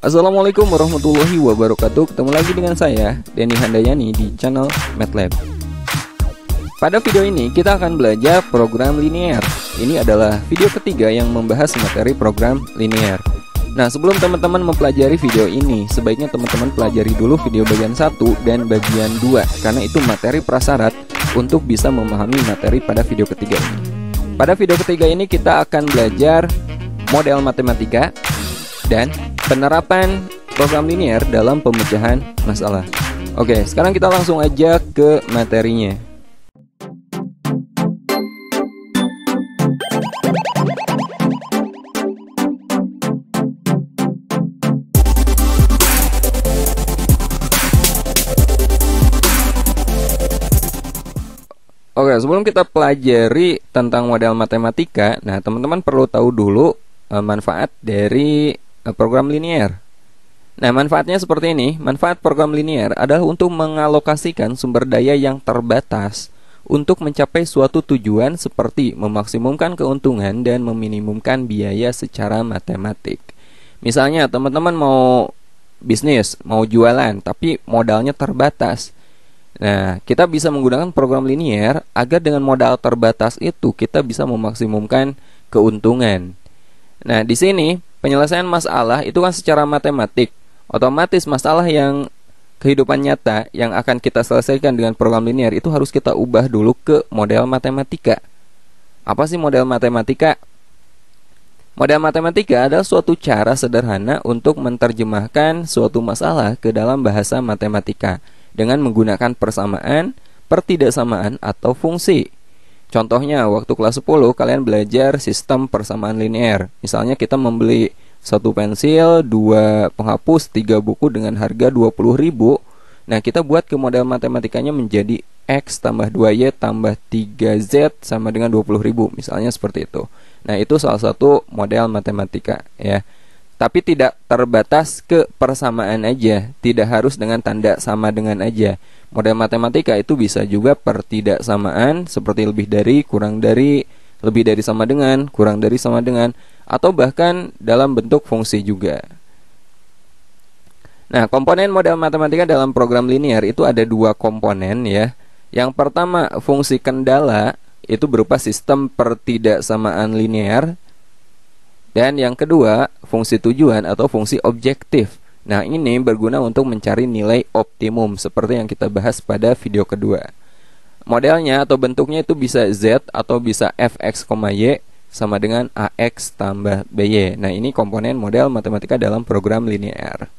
Assalamualaikum warahmatullahi wabarakatuh. Ketemu lagi dengan saya, Denny Handayani, di channel MATLAB. Pada video ini kita akan belajar program linear. Ini adalah video ketiga yang membahas materi program linear. Nah, sebelum teman-teman mempelajari video ini, sebaiknya teman-teman pelajari dulu video bagian 1 dan bagian 2, karena itu materi prasyarat untuk bisa memahami materi pada video ketiga ini. Pada video ketiga ini kita akan belajar model matematika dan penerapan program linear dalam pemecahan masalah. Oke, sekarang kita langsung aja ke materinya. Oke, sebelum kita pelajari tentang model matematika, nah teman-teman perlu tahu dulu manfaat dari program linear. Nah, manfaatnya seperti ini. Manfaat program linear adalah untuk mengalokasikan sumber daya yang terbatas untuk mencapai suatu tujuan seperti memaksimumkan keuntungan dan meminimumkan biaya secara matematik. Misalnya, teman-teman mau bisnis, mau jualan, tapi modalnya terbatas. Nah, kita bisa menggunakan program linear agar dengan modal terbatas itu kita bisa memaksimumkan keuntungan. Nah, di sini penyelesaian masalah itu kan secara matematik. Otomatis masalah yang kehidupan nyata yang akan kita selesaikan dengan program linear itu harus kita ubah dulu ke model matematika. Apa sih model matematika? Model matematika adalah suatu cara sederhana untuk menerjemahkan suatu masalah ke dalam bahasa matematika dengan menggunakan persamaan, pertidaksamaan, atau fungsi. Contohnya, waktu kelas 10 kalian belajar sistem persamaan linear. Misalnya kita membeli 1 pensil, 2 penghapus, 3 buku dengan harga 20.000. Nah, kita buat ke model matematikanya menjadi X tambah 2Y tambah 3Z sama dengan 20.000. Misalnya seperti itu. Nah, itu salah satu model matematika, ya. Tapi tidak terbatas ke persamaan aja, tidak harus dengan tanda sama dengan aja. Model matematika itu bisa juga pertidaksamaan, seperti lebih dari, kurang dari, lebih dari sama dengan, kurang dari sama dengan, atau bahkan dalam bentuk fungsi juga. Nah, komponen model matematika dalam program linear itu ada 2 komponen, ya. Yang pertama, fungsi kendala, itu berupa sistem pertidaksamaan linear. Dan yang kedua, fungsi tujuan atau fungsi objektif. Nah, ini berguna untuk mencari nilai optimum seperti yang kita bahas pada video kedua. Modelnya atau bentuknya itu bisa Z atau bisa Fx, Y sama dengan Ax tambah By. Nah, ini komponen model matematika dalam program linear.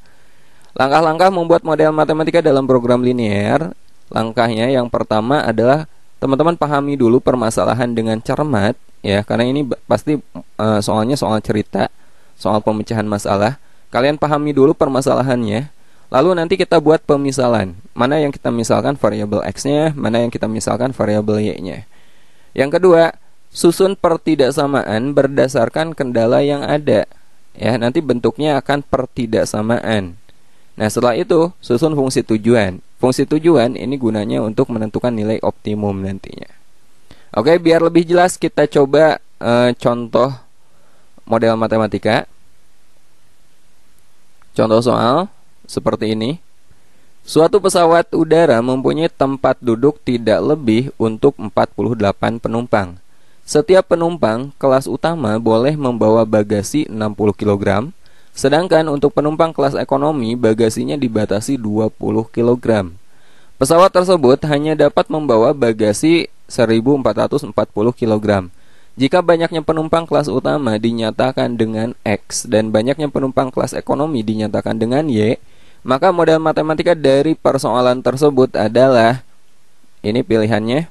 Langkah-langkah membuat model matematika dalam program linear. Langkahnya yang pertama adalah teman-teman pahami dulu permasalahan dengan cermat, ya, karena ini pasti soalnya soal cerita, soal pemecahan masalah. Kalian pahami dulu permasalahannya, lalu nanti kita buat pemisalan. Mana yang kita misalkan variabel X-nya, mana yang kita misalkan variabel Y-nya. Yang kedua, susun pertidaksamaan berdasarkan kendala yang ada. Ya, nanti bentuknya akan pertidaksamaan. Nah, setelah itu susun fungsi tujuan. Fungsi tujuan ini gunanya untuk menentukan nilai optimum nantinya. Oke, biar lebih jelas kita coba contoh model matematika. Contoh soal seperti ini. Suatu pesawat udara mempunyai tempat duduk tidak lebih untuk 48 penumpang. Setiap penumpang kelas utama boleh membawa bagasi 60 kg, sedangkan untuk penumpang kelas ekonomi bagasinya dibatasi 20 kg. Pesawat tersebut hanya dapat membawa bagasi 1440 kg. Jika banyaknya penumpang kelas utama dinyatakan dengan X dan banyaknya penumpang kelas ekonomi dinyatakan dengan Y, maka model matematika dari persoalan tersebut adalah ini pilihannya.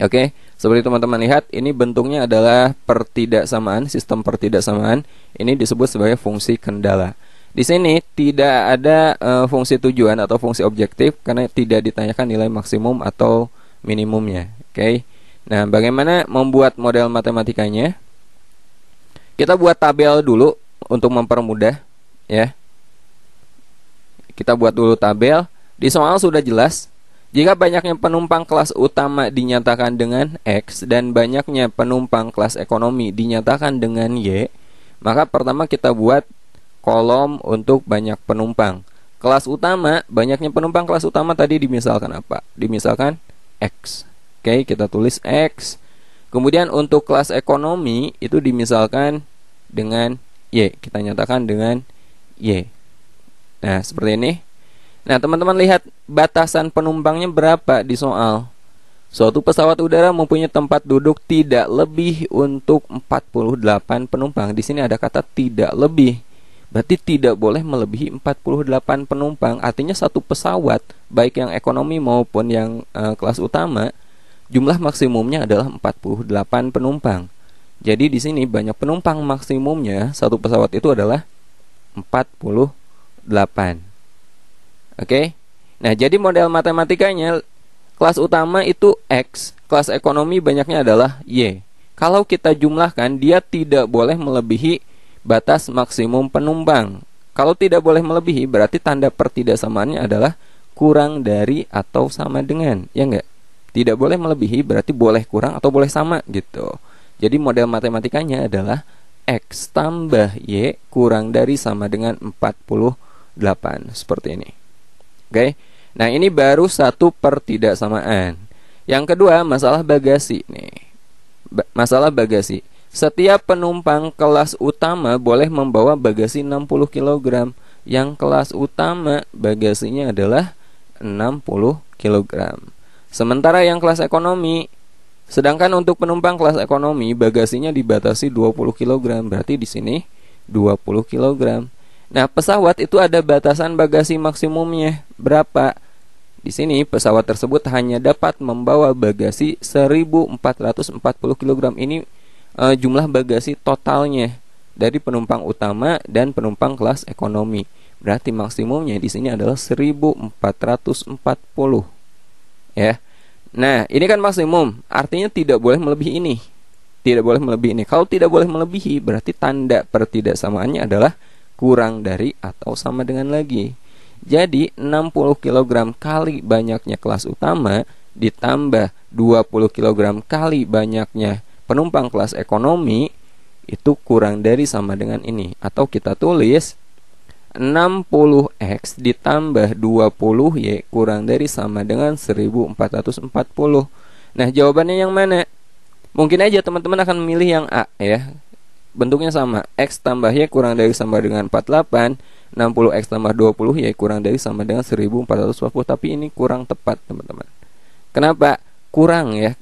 Oke, seperti teman-teman lihat, ini bentuknya adalah pertidaksamaan, sistem pertidaksamaan. Ini disebut sebagai fungsi kendala. Di sini tidak ada fungsi tujuan atau fungsi objektif karena tidak ditanyakan nilai maksimum atau minimumnya. Oke. Nah, bagaimana membuat model matematikanya? Kita buat tabel dulu untuk mempermudah, ya. Kita buat dulu tabel. Di soal sudah jelas. Jika banyaknya penumpang kelas utama dinyatakan dengan X dan banyaknya penumpang kelas ekonomi dinyatakan dengan Y, maka pertama kita buat kolom untuk banyak penumpang. Kelas utama, banyaknya penumpang kelas utama tadi dimisalkan apa? Dimisalkan X. Oke, kita tulis X. Kemudian untuk kelas ekonomi itu dimisalkan dengan Y. Kita nyatakan dengan Y. Nah, seperti ini. Nah, teman-teman lihat batasan penumpangnya berapa di soal. Suatu pesawat udara mempunyai tempat duduk tidak lebih untuk 48 penumpang. Di sini ada kata tidak lebih. Berarti tidak boleh melebihi 48 penumpang. Artinya satu pesawat, baik yang ekonomi maupun yang kelas utama, jumlah maksimumnya adalah 48 penumpang. Jadi di sini banyak penumpang maksimumnya satu pesawat itu adalah 48. Oke. Nah, jadi model matematikanya kelas utama itu X, kelas ekonomi banyaknya adalah Y. Kalau kita jumlahkan, dia tidak boleh melebihi batas maksimum penumpang. Kalau tidak boleh melebihi, berarti tanda pertidaksamaannya adalah kurang dari atau sama dengan, ya enggak? Tidak boleh melebihi berarti boleh kurang atau boleh sama gitu. Jadi model matematikanya adalah X tambah Y kurang dari sama dengan 48. Seperti ini. Oke. Nah, ini baru satu pertidaksamaan. Yang kedua, masalah bagasi nih. Masalah bagasi. Setiap penumpang kelas utama boleh membawa bagasi 60 kg. Yang kelas utama bagasinya adalah 60 kg. Sementara yang kelas ekonomi, sedangkan untuk penumpang kelas ekonomi bagasinya dibatasi 20 kg. Berarti di sini 20 kg. Nah, pesawat itu ada batasan bagasi maksimumnya berapa? Di sini pesawat tersebut hanya dapat membawa bagasi 1440 kg. Ini jumlah bagasi totalnya dari penumpang utama dan penumpang kelas ekonomi. Berarti maksimumnya di sini adalah 1440. Ya. Nah, ini kan maksimum, artinya tidak boleh melebihi ini. Tidak boleh melebihi ini. Kalau tidak boleh melebihi, berarti tanda pertidaksamaannya adalah kurang dari atau sama dengan lagi. Jadi 60 kg kali banyaknya kelas utama ditambah 20 kg kali banyaknya penumpang kelas ekonomi itu kurang dari sama dengan ini. Atau kita tulis 60X ditambah 20Y kurang dari sama dengan 1440. Nah, jawabannya yang mana? Mungkin aja teman-teman akan memilih yang A ya. Bentuknya sama. X tambah Y kurang dari sama dengan 48. 60X tambah 20Y kurang dari sama dengan 1440. Tapi ini kurang tepat teman-teman. Kenapa? Kurang ya.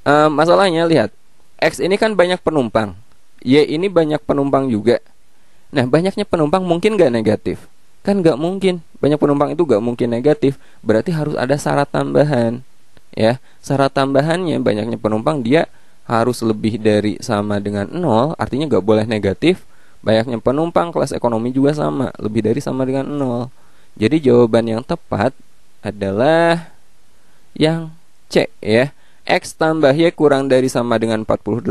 Masalahnya lihat, X ini kan banyak penumpang, Y ini banyak penumpang juga. Nah, banyaknya penumpang mungkin gak negatif? Kan gak mungkin. Banyak penumpang itu gak mungkin negatif. Berarti harus ada syarat tambahan. Ya, syarat tambahannya banyaknya penumpang dia harus lebih dari sama dengan 0. Artinya gak boleh negatif. Banyaknya penumpang kelas ekonomi juga sama, lebih dari sama dengan 0. Jadi jawaban yang tepat adalah yang C ya. X tambah Y kurang dari sama dengan 48.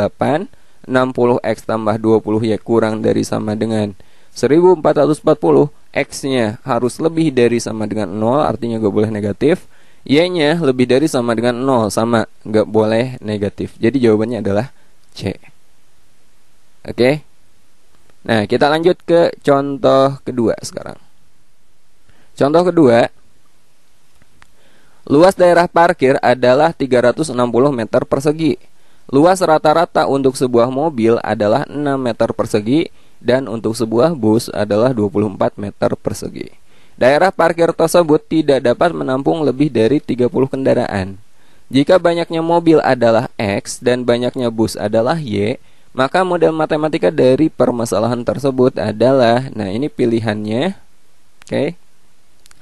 60X tambah 20Y kurang dari sama dengan 1440. X-nya harus lebih dari sama dengan 0, artinya gak boleh negatif. Y-nya lebih dari sama dengan 0, sama, gak boleh negatif. Jadi jawabannya adalah C. Oke. Nah, kita lanjut ke contoh kedua sekarang. Contoh kedua, luas daerah parkir adalah 360 meter persegi. Luas rata-rata untuk sebuah mobil adalah 6 meter persegi dan untuk sebuah bus adalah 24 meter persegi. Daerah parkir tersebut tidak dapat menampung lebih dari 30 kendaraan. Jika banyaknya mobil adalah X dan banyaknya bus adalah Y, maka model matematika dari permasalahan tersebut adalah, nah ini pilihannya. Oke.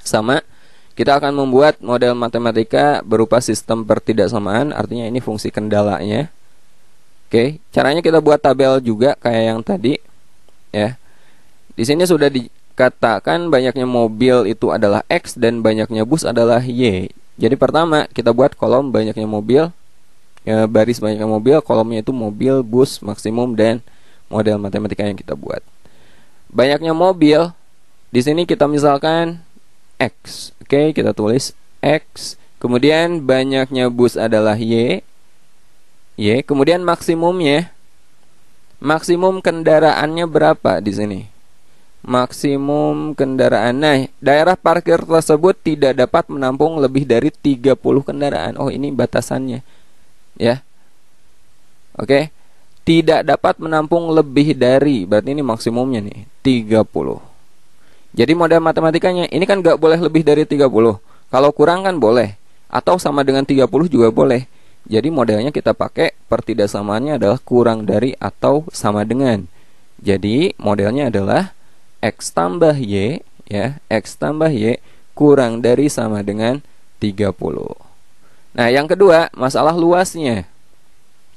Sama. Kita akan membuat model matematika berupa sistem pertidaksamaan, artinya ini fungsi kendalanya. Oke, caranya kita buat tabel juga kayak yang tadi, ya. Di sini sudah dikatakan banyaknya mobil itu adalah X dan banyaknya bus adalah Y. Jadi pertama kita buat kolom banyaknya mobil, ya, baris banyaknya mobil, kolomnya itu mobil, bus, maksimum dan model matematika yang kita buat. Banyaknya mobil, di sini kita misalkan X. Oke, kita tulis X. Kemudian banyaknya bus adalah Y. Kemudian maksimumnya, maksimum kendaraannya berapa di sini? maksimum kendaraan. Nah, daerah parkir tersebut tidak dapat menampung lebih dari 30 kendaraan. Oh, ini batasannya. Ya. Oke. Tidak dapat menampung lebih dari, berarti ini maksimumnya nih, 30. Jadi model matematikanya, ini kan nggak boleh lebih dari 30. Kalau kurang kan boleh. Atau sama dengan 30 juga boleh. Jadi modelnya kita pakai pertidaksamaannya adalah kurang dari atau sama dengan. Jadi modelnya adalah X tambah Y, ya, X tambah Y kurang dari sama dengan 30. Nah, yang kedua, masalah luasnya.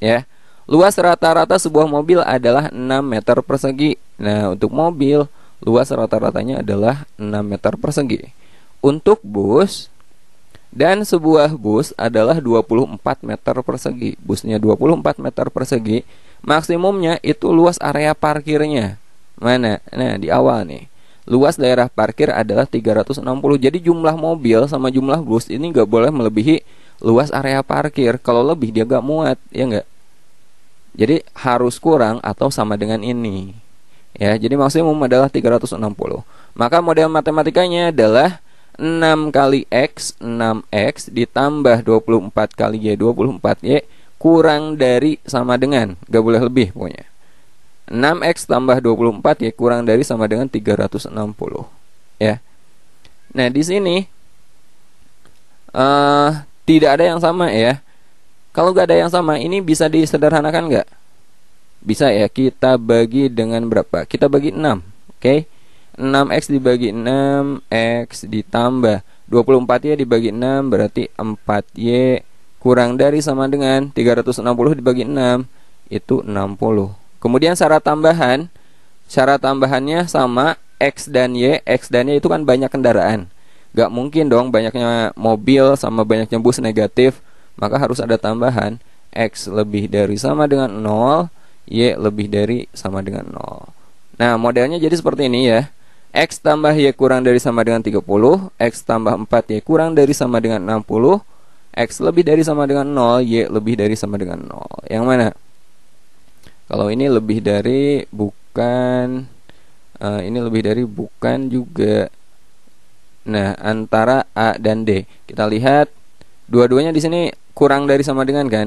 Ya. Luas rata-rata sebuah mobil adalah 6 meter persegi. Nah, untuk mobil, luas rata-ratanya adalah 6 meter persegi. Untuk bus, dan sebuah bus adalah 24 meter persegi. Busnya 24 meter persegi. Maksimumnya itu luas area parkirnya. Mana? Nah, di awal nih. Luas daerah parkir adalah 360. Jadi jumlah mobil sama jumlah bus ini nggak boleh melebihi luas area parkir. Kalau lebih dia nggak muat, ya nggak? Jadi harus kurang atau sama dengan ini. Ya, jadi maksimum adalah 360. Maka model matematikanya adalah 6 kali X, 6X ditambah 24 kali Y, 24Y kurang dari sama dengan, gak boleh lebih pokoknya. 6X tambah 24Y kurang dari sama dengan 360. Ya. Nah, di sini tidak ada yang sama ya. Kalau gak ada yang sama, ini bisa disederhanakan gak? Bisa ya, kita bagi dengan berapa? Kita bagi 6, oke? 6X dibagi 6, X ditambah 24Y dibagi 6, berarti 4Y kurang dari sama dengan 360 dibagi 6, itu 60. Kemudian syarat tambahannya sama X dan Y. X dan Y itu kan banyak kendaraan. Gak mungkin dong banyaknya mobil sama banyaknya bus negatif. Maka harus ada tambahan X lebih dari sama dengan 0, Y lebih dari sama dengan 0. Nah, modelnya jadi seperti ini ya. X tambah Y kurang dari sama dengan 30, X tambah 4Y kurang dari sama dengan 60, X lebih dari sama dengan 0, Y lebih dari sama dengan 0. Yang mana? Kalau ini lebih dari bukan, ini lebih dari bukan juga. Nah, antara A dan D. Kita lihat dua-duanya di sini kurang dari sama dengan kan?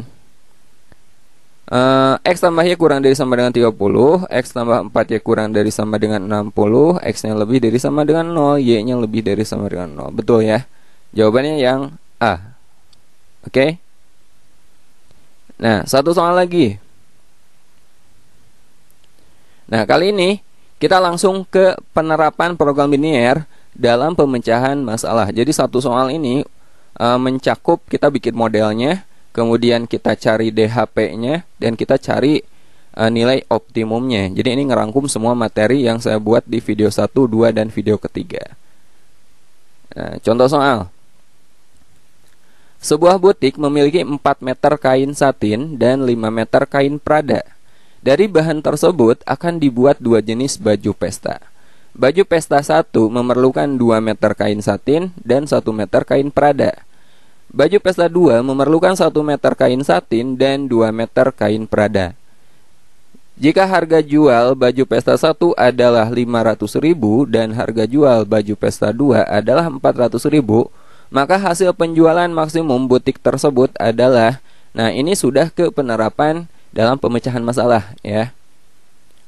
X tambah Y kurang dari sama dengan 30, X tambah 4Y kurang dari sama dengan 60, X nya lebih dari sama dengan 0, Y nya lebih dari sama dengan 0. Betul ya? Jawabannya yang A. Oke? Nah, satu soal lagi. Nah, kali ini kita langsung ke penerapan program linear dalam pemecahan masalah. Jadi satu soal ini mencakup kita bikin modelnya, kemudian kita cari DHP-nya, dan kita cari nilai optimumnya. Jadi ini ngerangkum semua materi yang saya buat di video 1, 2, dan video ketiga. Nah, contoh soal. Sebuah butik memiliki 4 meter kain satin dan 5 meter kain prada. Dari bahan tersebut akan dibuat 2 jenis baju pesta. Baju pesta 1 memerlukan 2 meter kain satin dan 1 meter kain prada. Baju pesta 2 memerlukan 1 meter kain satin dan 2 meter kain prada. Jika harga jual baju pesta 1 adalah 500.000 dan harga jual baju pesta 2 adalah 400.000, maka hasil penjualan maksimum butik tersebut adalah, nah ini sudah ke penerapan dalam pemecahan masalah ya.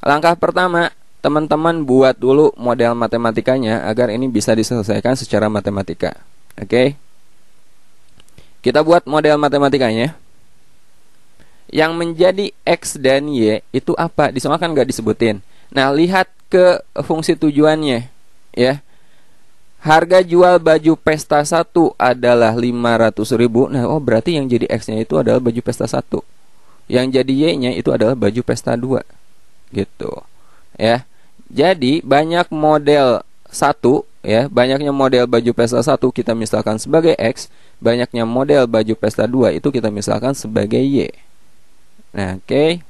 Langkah pertama, teman-teman buat dulu model matematikanya agar ini bisa diselesaikan secara matematika. Oke? Kita buat model matematikanya. Yang menjadi X dan Y itu apa? Di sana kan nggak disebutin. Nah, lihat ke fungsi tujuannya ya. Harga jual baju pesta 1 adalah 500.000. Nah, oh berarti yang jadi X-nya itu adalah baju pesta 1. Yang jadi Y-nya itu adalah baju pesta 2. Gitu. Ya. Jadi banyak model 1 ya, banyaknya model baju pesta 1 kita misalkan sebagai X, banyaknya model baju pesta 2 itu kita misalkan sebagai Y. Nah, oke.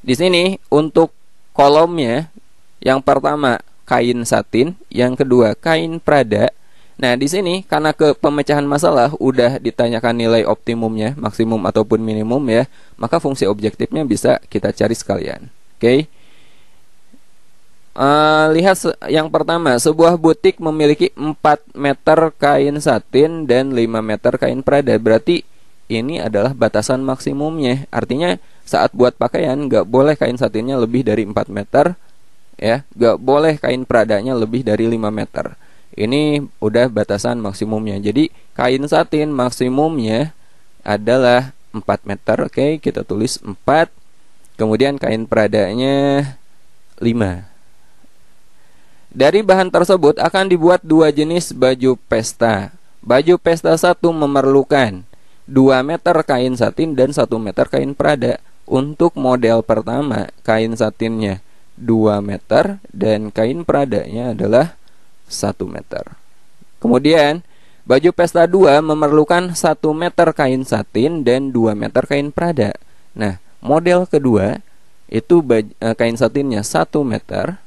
Di sini untuk kolomnya yang pertama kain satin, yang kedua kain prada. Nah, di sini karena ke pemecahan masalah udah ditanyakan nilai optimumnya, maksimum ataupun minimum ya, maka fungsi objektifnya bisa kita cari sekalian. Oke. Lihat yang pertama, sebuah butik memiliki 4 meter kain satin dan 5 meter kain prada. Berarti ini adalah batasan maksimumnya. Artinya saat buat pakaian nggak boleh kain satinnya lebih dari 4 meter, ya, nggak boleh kain pradanya lebih dari 5 meter. Ini udah batasan maksimumnya. Jadi kain satin maksimumnya adalah 4 meter. Oke, kita tulis 4. Kemudian kain pradanya 5. Dari bahan tersebut akan dibuat 2 jenis baju pesta. Baju pesta 1 memerlukan 2 meter kain satin dan 1 meter kain prada. Untuk model pertama, kain satinnya 2 meter dan kain pradanya adalah 1 meter. Kemudian, baju pesta 2 memerlukan 1 meter kain satin dan 2 meter kain prada. Nah, model kedua itu kain satinnya 1 meter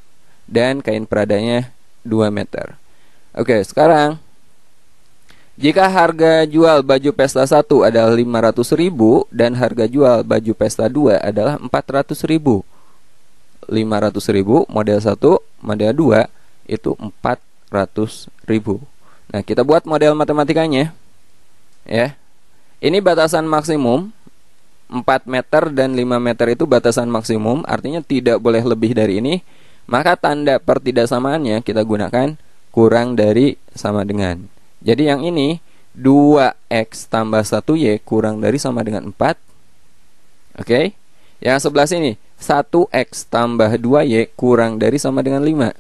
dan kain pradanya 2 meter. Oke, sekarang jika harga jual baju pesta 1 adalah 500.000 dan harga jual baju pesta 2 adalah 400.000. 500.000 model 1, model 2 itu 400.000. Nah, kita buat model matematikanya. Ya. Ini batasan maksimum 4 meter dan 5 meter itu batasan maksimum, artinya tidak boleh lebih dari ini. Maka tanda pertidaksamaannya kita gunakan kurang dari sama dengan. Jadi yang ini 2x tambah 1y kurang dari sama dengan 4. Oke. Yang sebelah sini 1x tambah 2y kurang dari sama dengan 5.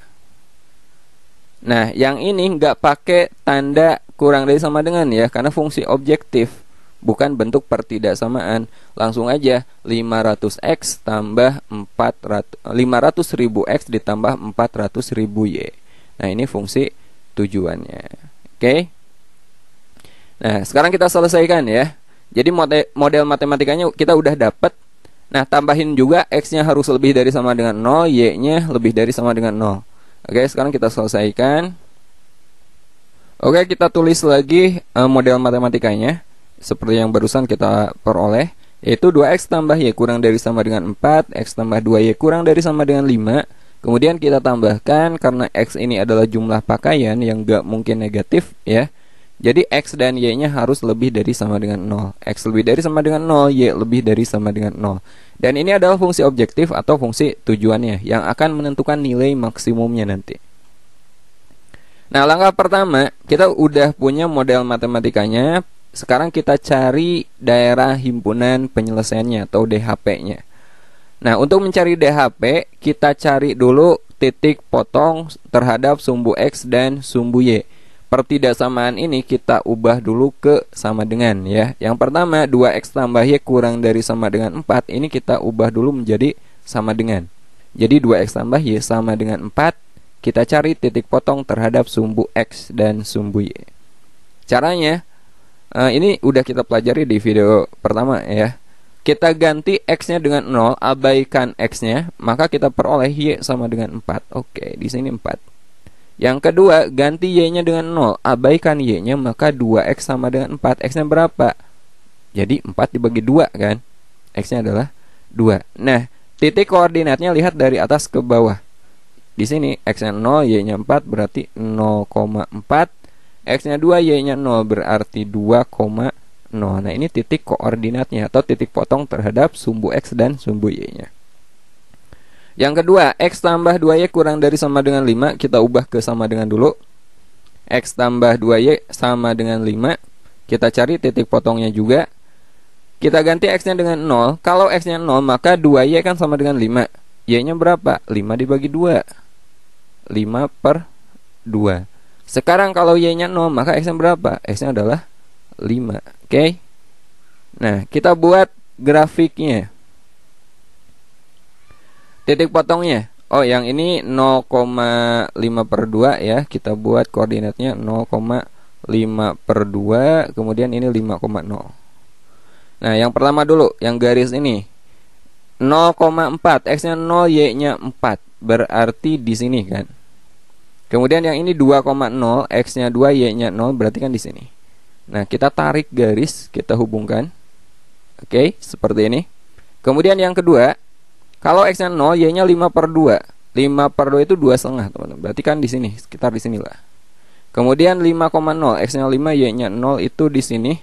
Nah, yang ini nggak pakai tanda kurang dari sama dengan ya, karena fungsi objektif, bukan bentuk pertidaksamaan. Langsung aja 500x tambah 500.000x ditambah 400.000y. Nah, ini fungsi tujuannya. Oke. Nah, sekarang kita selesaikan ya. Jadi model matematikanya kita udah dapat. Nah, tambahin juga x-nya harus lebih dari sama dengan 0, y-nya lebih dari sama dengan 0. Oke, sekarang kita selesaikan. Oke, kita tulis lagi model matematikanya seperti yang barusan kita peroleh, yaitu 2x tambah y kurang dari sama dengan 4, x tambah 2y kurang dari sama dengan 5. Kemudian kita tambahkan, karena x ini adalah jumlah pakaian yang gak mungkin negatif ya, jadi x dan y-nya harus lebih dari sama dengan 0. X lebih dari sama dengan 0, y lebih dari sama dengan 0. Dan ini adalah fungsi objektif atau fungsi tujuannya yang akan menentukan nilai maksimumnya nanti. Nah, langkah pertama, kita udah punya model matematikanya. Sekarang kita cari daerah himpunan penyelesaiannya atau DHP-nya. Nah, untuk mencari DHP, kita cari dulu titik potong terhadap sumbu X dan sumbu Y. Pertidaksamaan ini kita ubah dulu ke sama dengan ya. Yang pertama 2x tambah y kurang dari sama dengan 4. Ini kita ubah dulu menjadi sama dengan. Jadi 2x tambah y sama dengan 4. Kita cari titik potong terhadap sumbu X dan sumbu Y. Caranya ini udah kita pelajari di video pertama ya. Kita ganti X-nya dengan 0, abaikan X-nya, maka kita peroleh Y sama dengan 4. Oke, di sini 4. Yang kedua, ganti Y-nya dengan 0, abaikan Y-nya, maka 2x sama dengan 4. X-nya berapa? Jadi 4 dibagi 2 kan? X-nya adalah 2. Nah, titik koordinatnya lihat dari atas ke bawah. Di sini X-nya 0, Y-nya 4 berarti 0,4. X-nya 2, Y-nya 0 berarti 2,0. Nah, ini titik koordinatnya atau titik potong terhadap sumbu X dan sumbu Y-nya. Yang kedua, X tambah 2Y kurang dari sama dengan 5. Kita ubah ke sama dengan dulu. X tambah 2Y sama dengan 5. Kita cari titik potongnya juga. Kita ganti X-nya dengan 0. Kalau X-nya 0, maka 2Y kan sama dengan 5. Y-nya berapa? 5 dibagi 2. 5 per 2. Sekarang kalau Y-nya 0, maka X-nya berapa? X-nya adalah 5. Oke. Nah, kita buat grafiknya. Titik potongnya, oh yang ini 0,5 per 2 ya. Kita buat koordinatnya 0,5 per 2. Kemudian ini 5,0. Nah, yang pertama dulu, yang garis ini 0,4. X-nya 0, Y-nya 4. Berarti di sini kan. Kemudian yang ini 2,0. X-nya 2, Y-nya 0. Berarti kan di sini. Nah, kita tarik garis, kita hubungkan. Oke, seperti ini. Kemudian yang kedua, kalau X-nya 0, Y-nya 5 per 2. 5/2 itu 2,5 teman-teman. Berarti kan di sini, sekitar di sinilah. Kemudian 5,0, X-nya 5, Y-nya 0 itu di sini.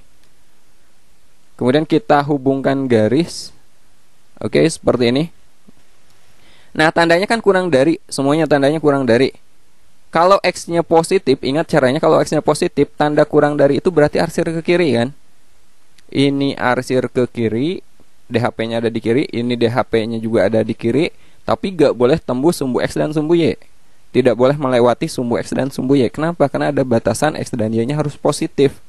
Kemudian kita hubungkan garis. Oke, seperti ini. Nah, tandanya kan kurang dari, semuanya tandanya kurang dari. Kalau X-nya positif, ingat caranya, kalau X-nya positif, tanda kurang dari itu berarti arsir ke kiri kan. Ini arsir ke kiri, DHP-nya ada di kiri, ini DHP-nya juga ada di kiri, tapi gak boleh tembus sumbu X dan sumbu Y. Tidak boleh melewati sumbu X dan sumbu Y. Kenapa? Karena ada batasan X dan Y-nya harus positif.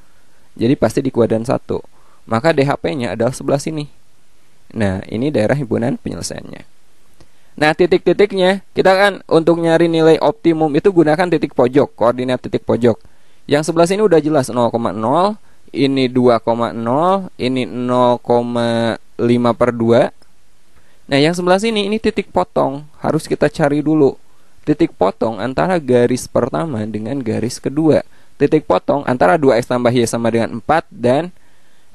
Jadi pasti di kuadran 1. Maka DHP-nya adalah sebelah sini. Nah, ini daerah himpunan penyelesaiannya. Nah, titik-titiknya, kita kan untuk nyari nilai optimum itu gunakan titik pojok, koordinat titik pojok. Yang sebelah sini udah jelas 0,0, ini 2,0, ini 0,5/2. Nah, yang sebelah sini ini titik potong, harus kita cari dulu. Titik potong antara garis pertama dengan garis kedua. Titik potong antara 2X tambah Y sama dengan 4 dan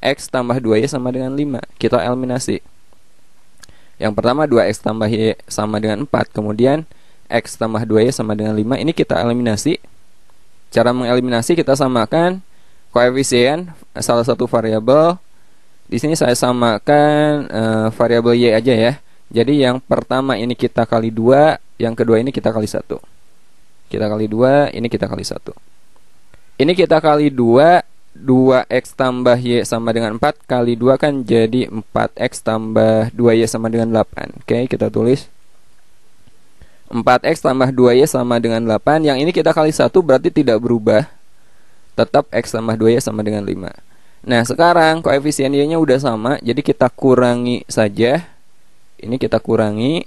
X tambah 2Y sama dengan 5. Kita eliminasi. Yang pertama 2X tambah Y sama dengan 4, kemudian X tambah 2Y sama dengan 5. Ini kita eliminasi. Cara mengeliminasi, kita samakan koefisien salah satu variabel. Di sini saya samakan variabel Y aja ya. Jadi yang pertama ini kita kali 2, yang kedua ini kita kali 1. Kita kali 2, ini kita kali 1. Ini kita kali 2, 2X tambah Y sama dengan 4 kali 2 kan jadi 4X tambah 2Y sama dengan 8. Oke, kita tulis 4X tambah 2Y sama dengan 8. Yang ini kita kali 1 berarti tidak berubah, tetap X tambah 2Y sama dengan 5. Nah, sekarang koefisien Y-nya udah sama, jadi kita kurangi saja. Ini kita kurangi,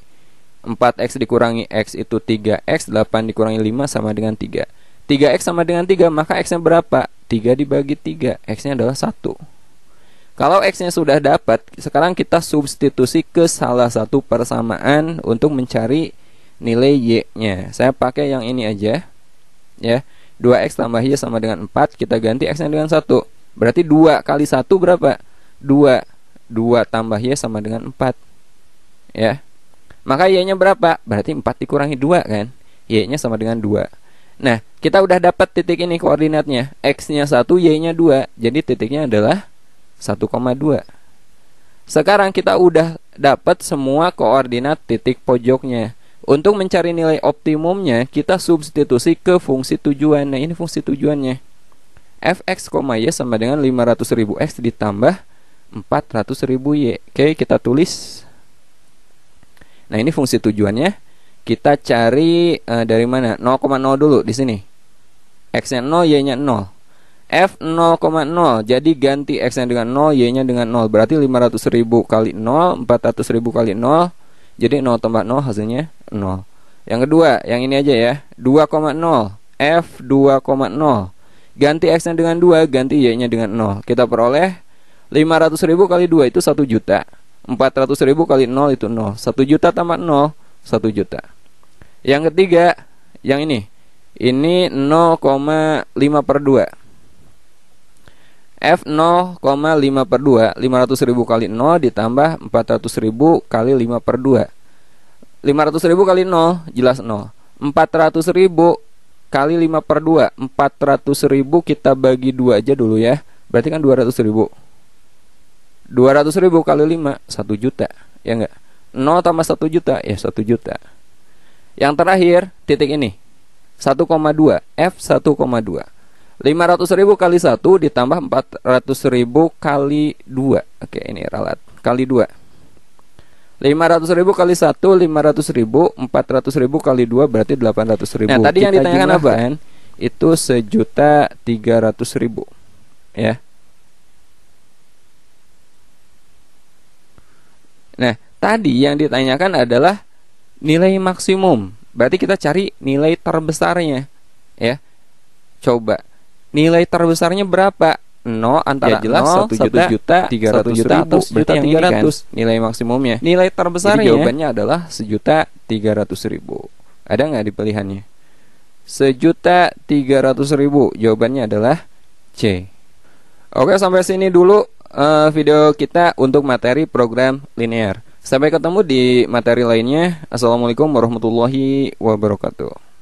4X dikurangi X itu 3X, 8 dikurangi 5 sama dengan 3. 3X sama dengan 3, maka X-nya berapa? 3 dibagi 3, X-nya adalah 1. Kalau X-nya sudah dapat, sekarang kita substitusi ke salah satu persamaan untuk mencari nilai Y-nya. Saya pakai yang ini aja ya. 2X tambah Y sama dengan 4, kita ganti X-nya dengan 1. Berarti 2 kali 1 berapa? 2. 2 tambah Y sama dengan 4 ya. Maka Y-nya berapa? Berarti 4 dikurangi 2 kan. Y-nya sama dengan 2. Nah, kita udah dapat titik ini koordinatnya. X-nya 1, Y-nya 2. Jadi titiknya adalah 1,2. Sekarang kita udah dapat semua koordinat titik pojoknya. Untuk mencari nilai optimumnya, kita substitusi ke fungsi tujuan. Nah, ini fungsi tujuannya. Fx, Y sama dengan 500.000 X ditambah 400.000 Y. Oke, kita tulis. Nah, ini fungsi tujuannya. Kita cari dari mana? 0,0 dulu di sini. X-nya 0, Y-nya 0. F 0,0. Jadi ganti X-nya dengan 0, Y-nya dengan 0. Berarti 500.000 kali 0, 400.000 kali 0. Jadi 0 tambah 0 hasilnya 0. Yang kedua, yang ini aja ya. 2,0. F 2,0. Ganti X-nya dengan 2, ganti Y-nya dengan 0. Kita peroleh 500.000 kali 2 itu 1 juta. 400.000 kali 0 itu 0. 1 juta tambah 0, 1 juta. Yang ketiga, yang ini 0,5/2. F 0,5/2, 500.000 kali 0 ditambah 400.000 kali 5/2. 500.000 kali 0 jelas 0. 400.000 kali 5/2. 400.000 kita bagi 2 aja dulu ya. Berarti kan 200.000. 200.000 kali 5, 1 juta. Ya enggak? 0 tambah 1 juta, ya 1 juta. Yang terakhir, titik ini 1,2, F 1,2. 500.000 kali 1 ditambah 400.000 kali 2. Oke, ini ralat. Kali 2. 500.000 kali 1, 500.000. 400.000 kali 2 berarti 800.000. Nah, tadi yang ditanyakan apa? Itu 1.300.000. Ya. Nah, tadi yang ditanyakan adalah nilai maksimum. Berarti kita cari nilai terbesarnya. Ya. Coba. Nilai terbesarnya berapa? 0 antara ya, jelas 1 juta 300.000 berarti yang 300 nilai maksimumnya. Nilai terbesarnya jadi jawabannya adalah 1.300.000. Ada nggak di pilihannya? 1.300.000. Jawabannya adalah C. Oke, sampai sini dulu video kita untuk materi program linear. Sampai ketemu di materi lainnya. Assalamualaikum warahmatullahi wabarakatuh.